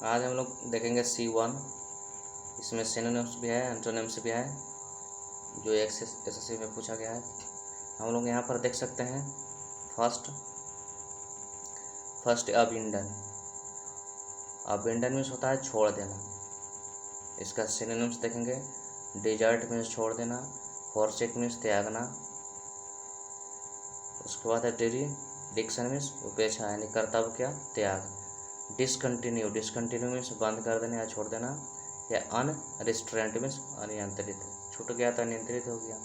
आज हम लोग देखेंगे C1। इसमें सिनोनिम्स भी है, एंटोनिम्स भी है, जो एसएससी में पूछा गया है। हम लोग यहाँ पर देख सकते हैं फर्स्ट अबिंडन। अबिंडन मीन्स होता है छोड़ देना। इसका सिनोनिम्स देखेंगे, डिजर्ट मीन्स छोड़ देना, फॉरसेक मीन्स त्यागना। उसके बाद है डिक्शन मीन्स उपेक्षा यानी कर्तव्य क्या त्याग। डिसकंटिन्यू मीन्स बंद कर देना या छोड़ देना, या अनरिस्ट्रेंट मीन्स अनियंत्रित, छूट गया तो अनियंत्रित हो गया।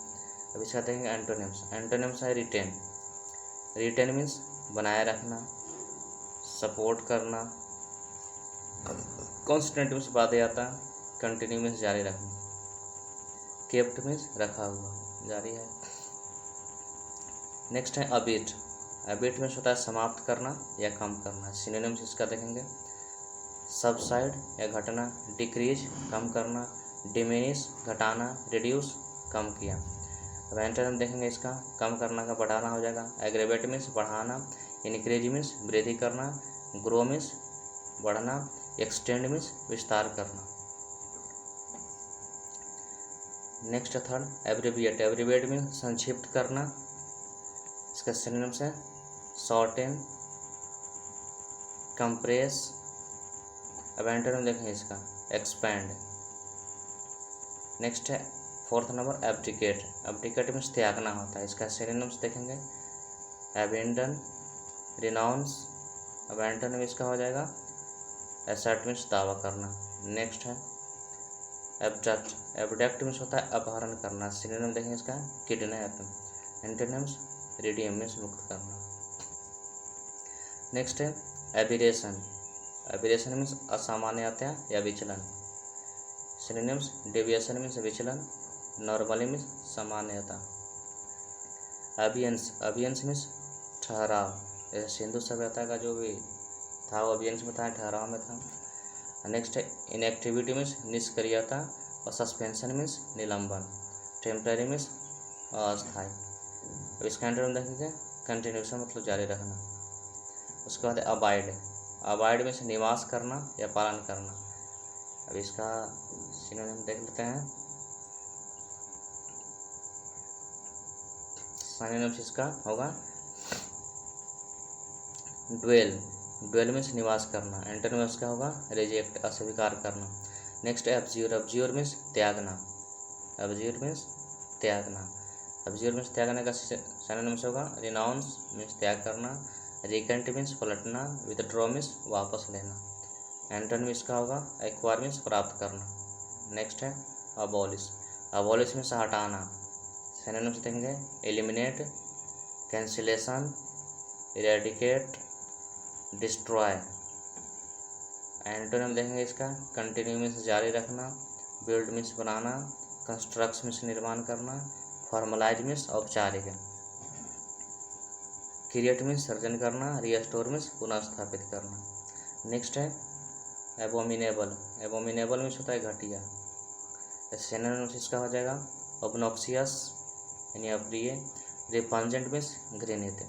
अब इसका देखेंगे एंटोनिम्स है रिटेन मीन्स बनाए रखना, सपोर्ट करना। कॉन्स्टेंट मीन्स बाधे आता, कंटिन्यू मीन्स जारी रखना, केप्ट मीन्स रखा हुआ जारी है। नेक्स्ट है अबीट मीन्स होता है समाप्त करना या कम करना। सिनोनिम्स इसका देखेंगे, सबसाइड या घटना, डिक्रीज कम करना, डिमिनिश घटाना, रिड्यूस कम किया। अब एंटोनिम देखेंगे, इसका कम करना का बढ़ाना हो जाएगा। एग्रेवेट मीन्स बढ़ाना, इनक्रीज मीन्स वृद्धि करना, ग्रो मीन्स बढ़ना, एक्सटेंड मीन्स विस्तार करना। नेक्स्ट थर्ड एब्रिविएट मीन्स संक्षिप्त करना। इसका सिनोनिम्स है शॉर्टेन, कंप्रेस। अब एंटोनिम देखेंगे इसका एक्सपैंड। नेक्स्ट है फोर्थ नंबर एब्डिकेट मीन्स त्यागना होता है। इसका सिनोनिम्स देखेंगे, एबेंडन, रिनाउंस। अब एंटोनिम इसका हो जाएगा एसर्ट मीन्स दावा करना। नेक्स्ट है एबडक्ट मीन्स होता है अपहरण करना। सिनोनिम देखेंगे इसका किडनैप। एंटोनिम्स रिडीम मीन्स मुक्त करना। नेक्स्ट है एबिरेशन मीन्स असामान्यता या विचलन। सिनोनिम्स डेविएशन मीन्स विचलन, नॉर्मली मीन्स सामान्यता। अबियंस मीन्स ठहराव, जैसे सिंधु सभ्यता का जो भी था वो अबियंस में था, ठहराव में था। नेक्स्ट है इनएक्टिविटी मीन्स निष्क्रियता, और सस्पेंशन मीन्स निलंबन, टेम्पररी मीन्स अस्थायी। अब इसका एंटोनिम देखेंगे कंटिन्यूशन मतलब जारी रखना। उसके बाद अबाइड मीन्स निवास करना या पालन करना। अब इसका सिनोनिम देख लेते हैं। सिनोनिम्स इसका होगा ड्वेल मीन्स निवास करना। एंटोनिम इसका होगा रिजेक्ट, अस्वीकार करना। नेक्स्ट है अब्ज्यूर मीन्स त्यागना। अब्ज्यूर मीन्स त्यागने का सिनोनिम्स होगा रिनाउंस मीन्स त्याग करना, रिकेंट मीन्स पलटना, विथड्रॉ मीन्स वापस लेना। एंटोनिम इसका होगा एक्वायर मीन्स प्राप्त करना। नेक्स्ट है अबॉलिश मीन्स हटाना। सिनोनिम्स देंगे eliminate, cancellation, eradicate, destroy. Antonym देखेंगे इसका कंटिन्यू मीन्स जारी रखना, बिल्ड मीन्स बनाना, कंस्ट्रक्ट मीन्स निर्माण करना, फॉर्मलाइज मीन्स औपचारिक, क्रिएट मीन्स सर्जन करना, रिस्टोर मीन्स पुनः स्थापित करना। नेक्स्ट है एबोमिनेबल मीन्स होता है घटिया। सिनोनिम्स इसका हो जाएगा ऑब्नॉक्सियस यानी अप्रिय, रिपंजेंट मीन्स घृणित।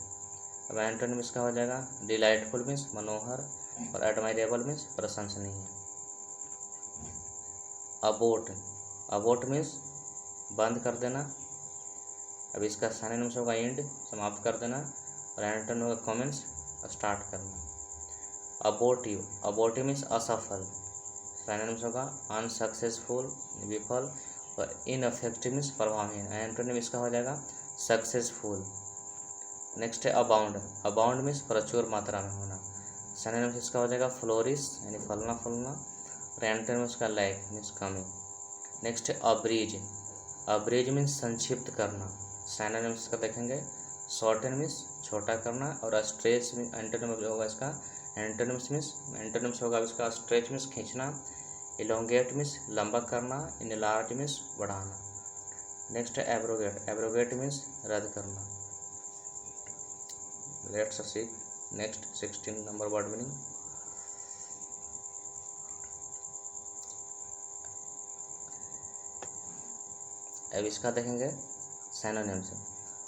अब एंटोनिम इसका हो जाएगा डिलाइटफुल मीन्स मनोहर, और एडमायरेबल मीन्स प्रशंसनीय। अबोट मीन्स बंद कर देना। अब इसका सिनोनिम्स होगा एंड, समाप्त कर देना, और एंटोनिम होगा कमेंस, स्टार्ट करना। अबोर्टिव मीन्स असफल। सिनोनिम्स होगा अनसक्सेसफुल विफल, और इनफेक्टिव मीन्स प्रभावहीन। एंटोनिम इसका हो जाएगा सक्सेसफुल। नेक्स्ट है अबाउंड मीन्स प्रचुर मात्रा में होना। सिनोनिम्स इसका हो जाएगा फ्लोरिश यानी फलना फूलना, और एंटोनिम इसका लैक मीन्स कमी। नेक्स्ट है अब्रीज मीन्स संक्षिप्त करना। सिनोनिम्स इसका देखेंगे शॉर्टन मीन्स छोटा करना, और स्ट्रेच मीन्स एंटोनिम होगा इसका एंटोनिम्स होगा इसका स्ट्रेच मीन्स खींचना, इलोंगेट मीन्स लंबा करना, इनलार्ज मीन्स बढ़ाना। नेक्स्ट है एब्रोगेट मीन्स रद्द करना। Let's see next 16 number word meaning. अब इसका देखेंगे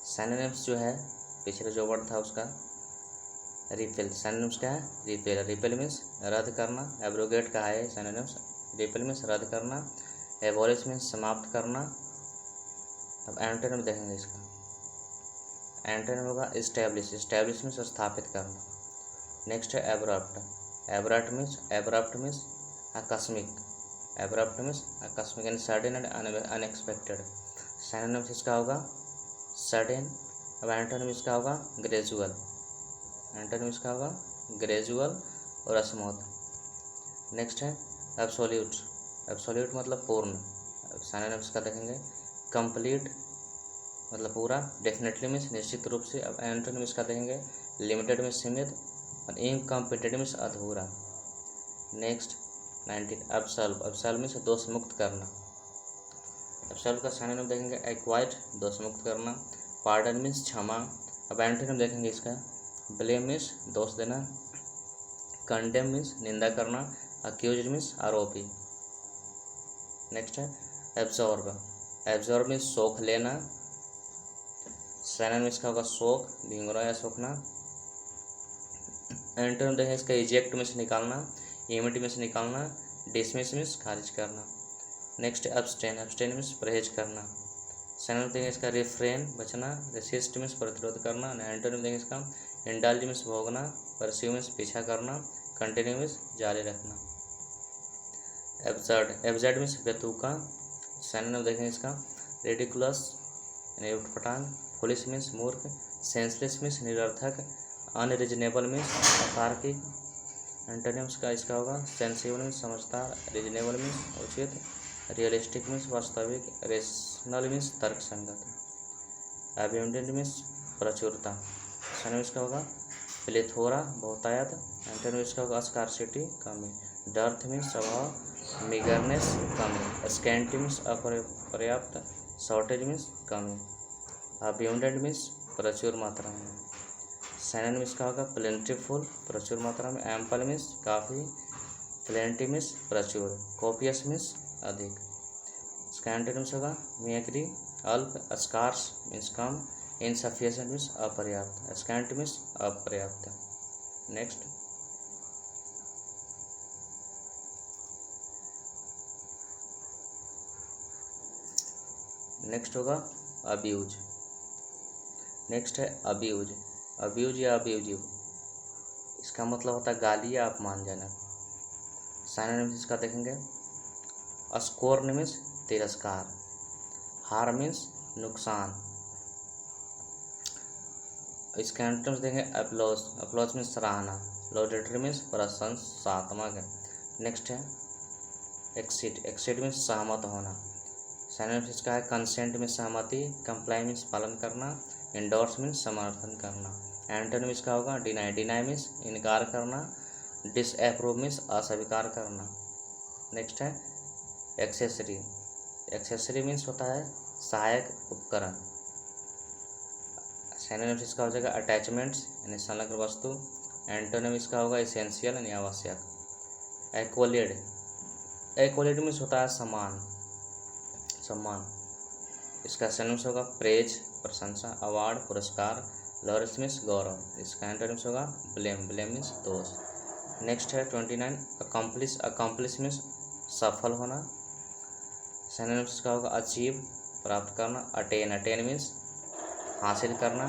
सिनोनिम्स जो है, पिछले जो वर्ड था उसका रिपेल, सिनोनिम्स क्या है? रिपेल, रिपेल मीन्स रद्द करना, एब्रोगेट कहा है सिनोनिम्स, रिपेल मीन्स रद्द करना, एबॉलिश मीन्स समाप्त करना। अब एंटोनिम देखेंगे इसका, एंटोनिम होगा इस्टेब्लिश, इस्टेब्लिश मीन्स स्थापित करना। नेक्स्ट है एब्रप्ट, एब्रप्ट मीन्स आकस्मिक, एब्रप्ट मीन्स आकस्मिक and sudden and unexpected. Synonyms इसका होगा सडन। अब एंटोनिम इसका होगा ग्रेजुअल, एंटोनिम इसका होगा ग्रेजुअल और स्मूथ। नेक्स्ट है एब्सोल्यूट, एब्सोल्यूट मतलब पूर्ण। सिनोनिम्स का देखेंगे कंप्लीट मतलब पूरा, डेफिनेटली मीन्स निश्चित रूप से। अब एंटोनिम इसका देखेंगे लिमिटेड मीन्स सीमित और इनकम्प्लीटेड मीन्स अधूरा। नेक्स्ट 19 एब्सॉल्व, एब्सॉल्व मीन्स दोष मुक्त करना। एब्सॉल्व का सिनोनिम देखेंगे एक्वाइट, दोष मुक्त करना। पार्डन मीन्स क्षमा। अब एंटोनिम देखेंगे इसका ब्लेम मीन्स दोष देना, कंडेम मीन्स निंदा करना, अक्यूज्ड मीन्स आरोपी। नेक्स्ट है एब्जॉर्ब, एब्जॉर्ब मीन्स सोख लेना। सिनोनिम इसका होगा शोक, भिंगना या सोखना। एंटोनिम देखेंगे इसका इजेक्ट मीन्स निकालना, इमिट मीन्स निकालना, डिसमिस मीन्स खारिज करना। नेक्स्ट एब्सटेन, एब्सटेन मीन्स परहेज करना। सिनोनिम देंगे इसका रिफ्रेन बचना, रेसिस्ट मीन्स प्रतिरोध करना। एंटोनिम देंगे इसका इंडल्ज मीन्स भोगना, परस्यू मीन्स पीछा करना, कंटिन्यू मीन्स जारी रखना। एब्सर्ड, एब्सर्ड मीन्स बेतुका। सिनोनिम देखेंगे इसका रिडिकुलस यानी उटपटांग, फुलिश मीन्स मूर्ख, सेंसलेस मीन्स निरर्थक, अनरिजनेबल मीन्स अतार्किक। एंटोनिम्स का इसका होगा सेंसिबल मीन्स समझदार, रिजनेबल मीन्स उचित, रियलिस्टिक मीन्स वास्तविक, रेशनल मीन्स तर्कसंगत, एब्यूंडेंट मीन्स प्रचुरता। सिनोनिम इसका होगा प्लेथोरा बहुतायत। एंटोनिम इसका होगा स्कार्सिटी कमी, डर्थ मीन्स अभाव, मिगरनेस कमी, स्कैंटी मीन्स अपर्याप्त, शॉर्टेज मीन्स कमी, एब्यूंडेंट मीन्स प्रचुर मात्रा में। सिनोनिम इसका होगा प्लेंटीफुल प्रचुर मात्रा में, एम्पल मीन्स काफ़ी, प्लेंटी मीन्स प्रचुर, कॉपियस मीन्स अधिक। इसका एंटोनिम्स होगा मियाग्री अल्प, स्कार्स मीन्स कम, इनसफिशिएंट मीन्स अपर्याप्त, स्कैंट मीन्स अपर्याप्त। नेक्स्ट नेक्स्ट होगा अब्यूज। नेक्स्ट है अब्यूज, अब्यूज या अब्यूजिव, इसका मतलब होता है गाली या अपमानजनक। सिनोनिम्स इसका देखेंगे स्कोर्न मीन्स तिरस्कार, हार मीन्स नुकसान। इसके एंटोनिम्स देंगे अप्लॉज, अप्लॉज मीन्स सराहना, लॉडेटरी मीन्स प्रशंसात्मक। नेक्स्ट है एक्सीड, एक्सीड मीन्स सहमत होना। सिनोनिम्स इसका है कंसेंट मीन्स सहमति, कंप्लाई मीन्स पालन करना, इंडोर्स मीन्स समर्थन करना। एंटोनिम इसका होगा डिनाई, डिनाई मीन्स इनकार करना, डिसअप्रूव मीन्स अस्वीकार करना। नेक्स्ट है एक्सेसरी, एक्सेसरी मीन्स होता है सहायक उपकरण। सिनोनिम्स इसका हो जाएगा अटैचमेंट्स यानी संलग्न वस्तु। एंटोनिम इसका होगा इसेंशियल यानी आवश्यक। एक्वलिड, एक्वलिड मीन्स होता है समान, सम्मान। इसका सिनोनिम्स होगा प्रेज प्रशंसा, अवार्ड पुरस्कार, लॉरेंस मीन्स गौरव। इसका एंटोनिम्स होगा ब्लेम, ब्लेम मीन्स दोष। नेक्स्ट है 29 अकम्प्लिश, अकम्प्लिश मीन्स सफल होना। सिनोनिम्स इसका होगा अचीव प्राप्त करना, अटेन, अटेन मीन्स हासिल करना।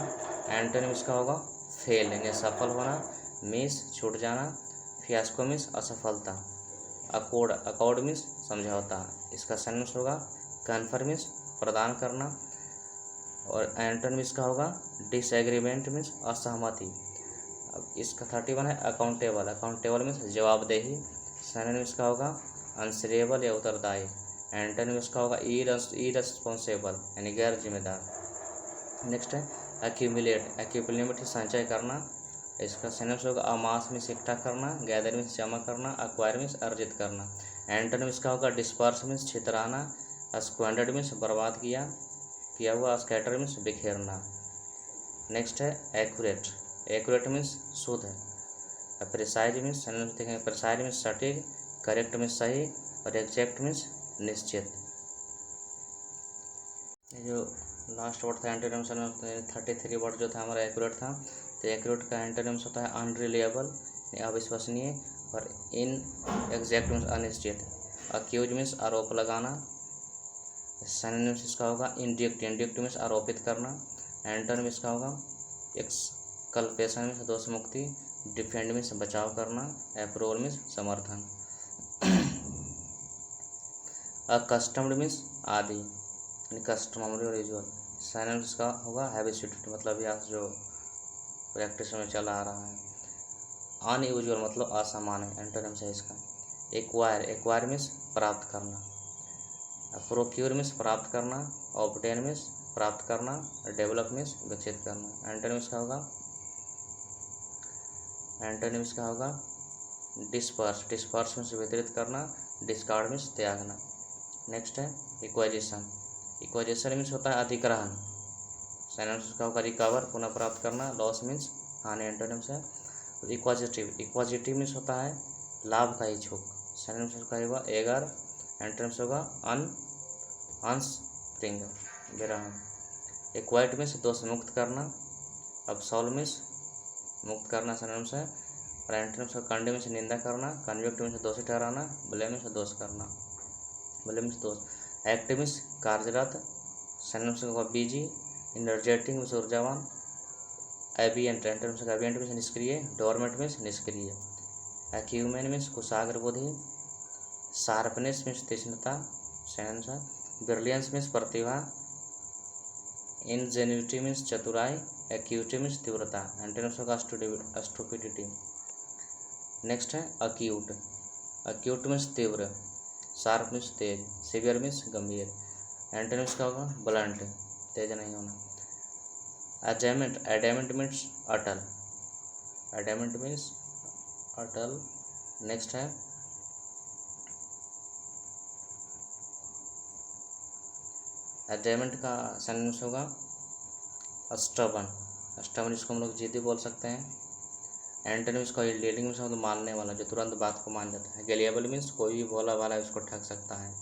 एंटोनिम इसका होगा फेल यानी सफल होना, मिस छूट जाना, फियास्को मीन्स असफलता, अकॉर्ड, अकॉर्ड मीन्स समझौता। इसका सिनोनिम्स होगा कन्फर्म मीन्स प्रदान करना और एंटोनिम इसका होगा डिसएग्रीमेंट मीन्स असहमति। अब इसका 31 है अकाउंटेबल, अकाउंटेबल मीन्स जवाबदेही। सिनोनिम इसका होगा आंसरेबल या उत्तरदायी। एंटोनिम इसका होगा इररेस्पॉन्सिबल यानी गैर जिम्मेदार। नेक्स्ट है एक्यूमुलेट, एक्यूमुलेट संचय करना। इसका सिनोनिम्स होगा अमास मीन्स इकट्ठा करना, गैदर मीन्स जमा करना, अक्वायर मीन्स अर्जित करना। एंटोनिम इसका होगा डिस्पर्स मीन्स छितराना, स्क्वांडर्ड मीन्स बर्बाद किया हुआ, स्कैटर मीन्स बिखेरना। नेक्स्ट है एक्यूरेट, एक्यूरेट मीन्स शुद्ध है। प्रिसाइज मीन्स सिनोनिम्स देखेंगे प्रिसाइज मीन्स सटीक, करेक्ट मीन्स सही और एग्जैक्ट मीन्स निश्चित। ये जो लास्ट वर्ड था एंटोनिम 33 वर्ड जो था हमारा एक्यूरेट था। तो एक्यूरेट का एंटोनिम्स होता है अनरिलायबल, अविश्वसनीय, और इन एग्जैक्ट मीन्स अनिश्चित। अक्यूज मीन्स आरोप लगाना। सिनोनिम्स इसका होगा इंडिक्ट, इंडिक्ट मीन्स आरोपित करना। एंटोनिम इसका होगा एक्सकल्पेशन मीन्स दोष मुक्ति, डिफेंड मीन्स बचाव करना, अप्रूवल मीन्स समर्थन। अकस्टम्ड मीन्स आदि, यानी कस्टमरी और यूजुअल। सिनोनिम्स का होगा हैबिचुएटेड, मतलब अभ्यास जो प्रैक्टिस में चला आ रहा है। अनयूजुअल मतलब असामान्य, एंटोनिम्स है इसका। एक्वायर, एक्वायर मीन्स प्राप्त करना। प्रोक्यूर मीन्स प्राप्त करना, ऑब्टेन मीन्स प्राप्त करना, डेवलप मीन्स विकसित करना। एंटोनिम्स का होगा, एंटोनिम्स का होगा डिस्पर्स, डिस्पर्स मीन्स वितरित करना, डिस्कार्ड मीन्स त्यागना। नेक्स्ट है इक्वाइजेशन, इक्वाइजेशन मीन्स होता है अधिग्रहण। सिनोनिम्स का होगा रिकवर, पुनः प्राप्त करना, लॉस मीन्स हानि, एंटोनिम्स है। इक्वाजिटिव, इक्वाजिटिव मीन्स होता है लाभ का इच्छुक। सिनोनिम्स का होगा एगर, एंटोनिम्स होगा अनस्प्रिंग, विरह। एक्वाइट मीन्स दोष मुक्त करना, अब्सॉल्व मीन्स मुक्त करना, सिनोनिम्स है। और एंटोनिम्स का कंडेम मीन्स निंदा करना, कन्विक्ट मीन्स दोषी ठहराना, ब्लेम मीन्स दोष करना, ब्लेम मीन्स दोष। एक्टिव मीन्स कार्यरत, सिनोनिम्स होगा बिजी, एनर्जेटिक मीन्स ऊर्जावान, एबिएंट, एंटोनिम्स का एबिएंट मीन्स निष्क्रिय, डोरमेंट मीन्स निष्क्रिय। एक्यूमेन मीन्स कुशाग्र बुद्धि, शार्पनेस मीन्स तीक्ष्णता, सिनोनिम्स है। ब्रिलियंस मीन्स प्रतिभा, इंजेन्युइटी मीन्स चतुराई, एक्यूटी मीन्स तीव्रता, एंटोनिम्स होगा स्टुपिडिटी। नेक्स्ट है अक्यूट, अक्यूट मीन्स तीव्र, शार्प मीन्स तेज, सीवियर मीन्स गंभीर, एंटोनिम्स का होगा ब्लंट, तेज नहीं होना। एडेमेंट, एडेमेंट मीन्स अटल, एडेमेंट मीन्स अटल। नेक्स्ट है एडेमेंट का सिनोनिम्स होगा स्टबर्न, स्टबर्न इसको हम लोग जिद्दी बोल सकते हैं। एंटोनिम्स का यील्डिंग मीन्स मतलब मानने वाला, जो तुरंत बात को मान जाता है। गेलिएबल मीन्स कोई भी बोला वाला है उसको ठग सकता है।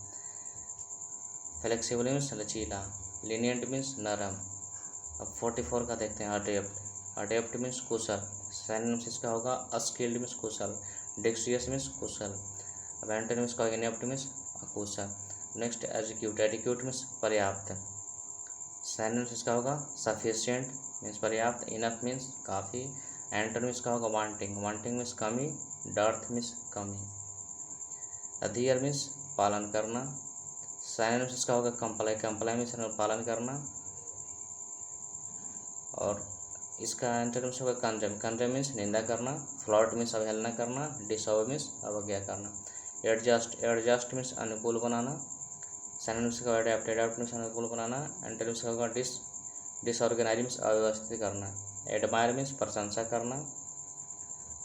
फ्लेक्सिबल मीन्स लचीला, लीनियंट मीन्स नरम। अब 44 का देखते हैं अडेप्ट, अडेप्ट मीन्स कुशल, सिनोनिम्स इसका होगा अस्किल्ड मीन्स कुशल, डेक्स्ट्रियस मीन्स कुशल। अब एंटोनिम्स का इनेप्ट मीन्स अकुशल। नेक्स्ट एडिक्यूट, एडिक्यूट मीन्स पर्याप्त, सिनोनिम्स इसका होगा सफिशिएंट मीन्स पर्याप्त, इनफ मीन्स काफ़ी। एंटोनिम्स का होगा वांटिंग, वांटिंग मीन्स कमी, डर्थ मीन्स कमी। अधीयर मीन्स पालन करना, सिनोनिम्स इसका होगा कंप्लाई, कंप्लाई मीन्स पालन करना। और इसका एंटोनिम्स होगा कंडेम, कंडेम मीन्स निंदा करना, फ्लॉट मीन्स अवहेलना करना, डिसऑबे मीन्स अवज्ञा करना। एडजस्ट, एडजस्ट मीन्स अनुकूल बनाना, सिनोनिम्स का अडेप्ट, एडेप्ट मीन्स अनुकूल बनाना। एंटोनिम्स का होगा डिसऑर्गेनाइज मीन्स अव्यवस्थित करना। एडमायर मीन्स प्रशंसा करना,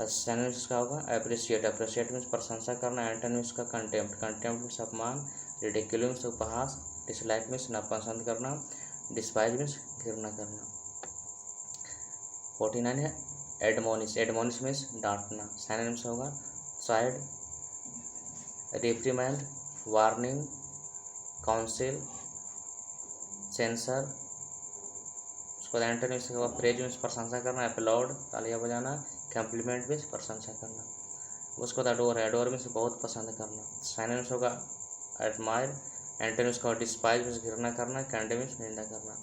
सिनोनिम्स का होगा अप्रिशिएट, अप्रिशिएट मीन्स प्रशंसा करना। एंटोनिम्स का कंटेम्प्ट, कंटेम्प्ट मीन्स अपमान, रिडिक्यूल मीन्स उपहास, डिसलाइक मीन्स नापसंद करना, डिस्पाइज मीन्स घृणा करना। 49 है एडमोनिश, एडमोनिश मीन्स डांटना, सिनोनिम्स होगा चाइल्ड, रिप्रीमेंड, वार्निंग, काउंसिल, सेंसर। उसके बाद एंटोनिम्स होगा प्रेज मीन्स प्रशंसा करना, अपलॉड तालियां बजाना, कम्प्लीमेंट मीन्स प्रशंसा करना। उसके बाद अडोर है, अडोर मीन्स बहुत पसंद करना, सिनोनिम्स होगा एडमायर। एंटोनिम्स का डिस्पाइज मीन्स घृणा करना, कैंडे मीन्स निंदा करना।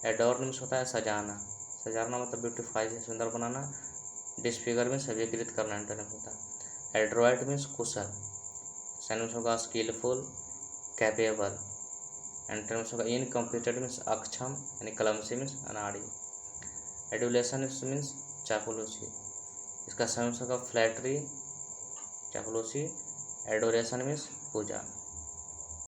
एडोर मीन्स होता है सजाना, सजाना मतलब ब्यूटीफाई सुंदर बनाना, डिसफिगर मीन्स विकृत करना, एंटोनिम्स होता है। एड्रॉइड मीन्स कुशल, सिनोनिम्स होगा स्किलफुल, कैपेबल। एंटोनिम्स होगा इनकम्प्लीटेड मीन्स अक्षम, यानी क्लमसी मीन्स अनाड़ी। एडुलेशन मीन्स चापलूसी, इसका सिनोनिम्स होगा फ्लैटरी, चापलूसी। एडोरेशन मीन्स पूजा।